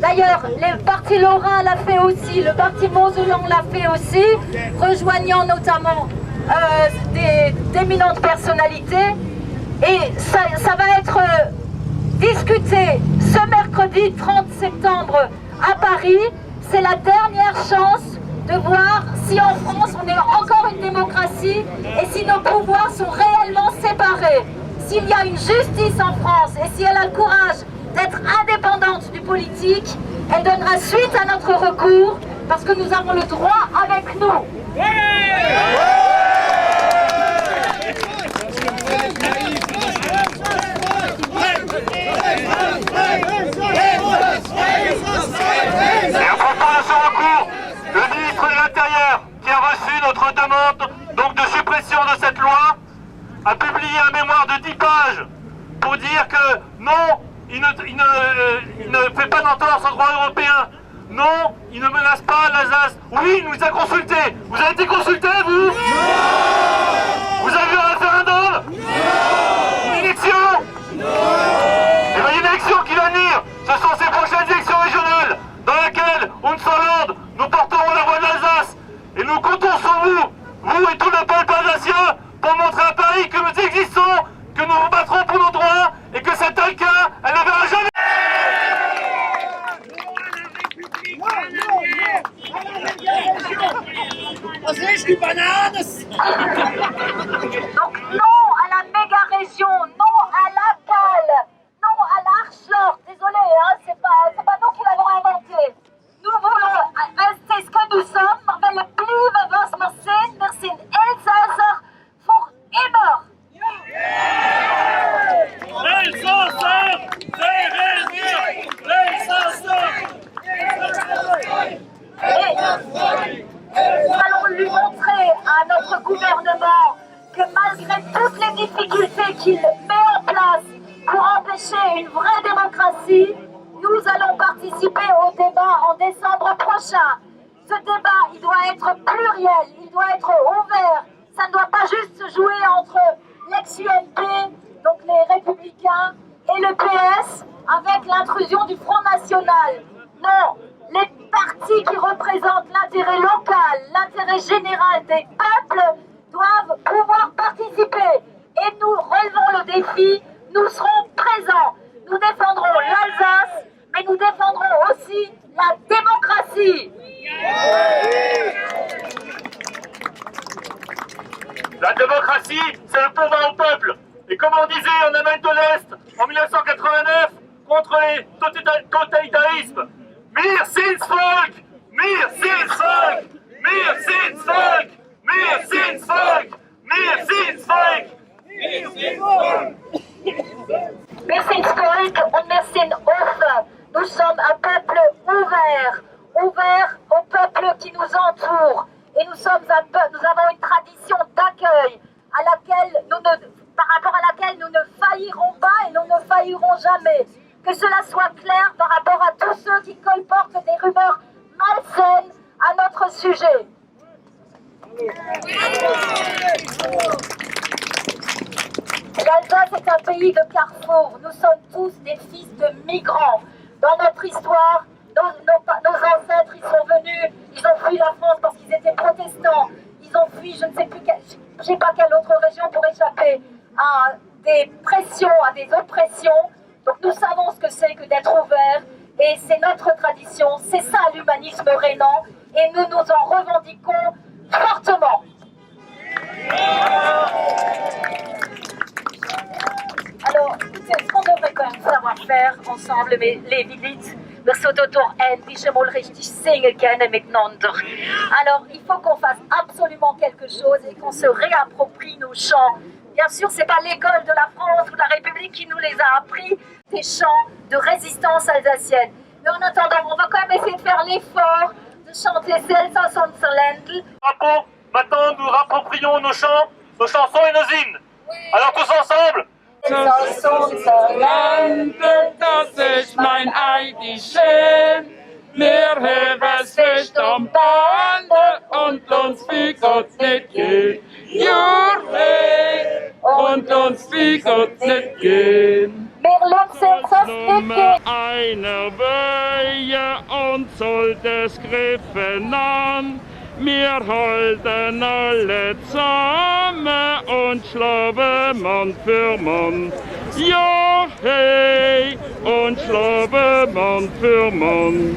D'ailleurs, le parti Lorrain l'a fait aussi, le parti Mosellan l'a fait aussi, rejoignant notamment d'éminentes personnalités. Et ça va être discuté ce mercredi 30 septembre à Paris. C'est la dernière chance de voir si en France on est encore une démocratie et si nos pouvoirs sont réellement séparés. S'il y a une justice en France et si elle a le courage d'être indépendante du politique, elle donnera suite à notre recours parce que nous avons le droit avec nous. Et à propos de ce recours, le ministre de l'Intérieur, qui a reçu notre demande donc de suppression de cette loi, a publié un mémoire de 10 pages pour dire que non, il ne fait pas d'entorse au droit européen. Non, il ne menace pas l'Alsace. Oui, il nous a consultés. Vous avez été consultés, vous? Non. Vous avez eu un référendum? Non. Une élection? Non. Et bien, il y a une élection qui va venir. Ce sont ces prochaines élections régionales dans lesquelles, Hohenzollern, nous porterons la voix de l'Alsace. Et nous comptons sur vous, vous et tout le peuple alsacien, pour montrer à Paris que nous existons, que nous nous battrons pour nos droits et que cette Alka, elle ne verra jamais. Donc non à la méga-région, non à l'ACAL, non à l'Arschloch. Désolé, hein, c'est pas nous qui l'avons inventé. Nous voulons rester ce que nous sommes, maar we blijven was we zijn. We zijn Elsasser voor immer. Nous allons lui montrer à notre gouvernement que malgré toutes les difficultés qu'il met en place pour empêcher une vraie démocratie, nous allons participer au débat en décembre prochain. Ce débat, il doit être pluriel, il doit être ouvert. Ça ne doit pas juste se jouer entre l'ex-UMP, donc les Républicains, et le PS, avec l'intrusion du Front National. Non, les partis qui représentent l'intérêt local, l'intérêt général des peuples, doivent pouvoir participer. Et nous relevons le défi, nous serons présents. Nous défendrons l'Alsace, mais nous défendrons aussi la démocratie. La démocratie, c'est le pouvoir au peuple. Et comme on disait en Allemagne de l'Est, en 1989, contre les totalitarismes, Mir sind Volk! Mir sind Volk! Mir sind Volk! Mir sind Volk! Mir sind Volk! Wir sind Volk und wir sind offen. Nous sommes un peuple ouvert, ouvert au peuple qui nous entoure. Et nous avons une tradition d'accueil par rapport à laquelle nous ne faillirons pas et nous ne faillirons jamais. Que cela soit clair par rapport à tous ceux qui colportent des rumeurs malsaines à notre sujet. L'Alsace est un pays de carrefour. Nous sommes tous des fils de migrants. Dans notre histoire, nos ancêtres, ils sont venus, ils ont fui la France parce qu'ils étaient protestants. Ils ont fui, je ne sais plus, je sais pas quelle autre région pour échapper à des pressions, à des oppressions. Donc nous savons ce que c'est que d'être ouvert et c'est notre tradition, c'est ça l'humanisme rhénan et nous nous en revendiquons fortement. Alors, c'est ce qu'on devrait quand même savoir faire ensemble, mais les Willites, wir sollten doch endlich mal richtig singen können miteinander. Alors, il faut qu'on fasse absolument quelque chose et qu'on se réapproprie nos chants. Bien sûr, c'est pas l'école de la France ou de la République qui nous les a appris, des chants de résistance alsacienne. Mais en attendant, on va quand même essayer de faire l'effort de chanter Elsass und Ländl. Maintenant, nous rapproprions nos chants, nos chansons et nos hymnes. Alors tous ensemble. Elsass unser Ländl, das ist mein Eidichen. Wir haben es fest am Bande und uns fliegt nicht gehen. Jurre, und uns fliegt nicht gehen. Berlin, Elsass Nummer einer Wehe und soll das griffen an. Wir halten alle zusammen und schlafen Mann für Mann. Ja, hey, und schlafen Mann für Mann.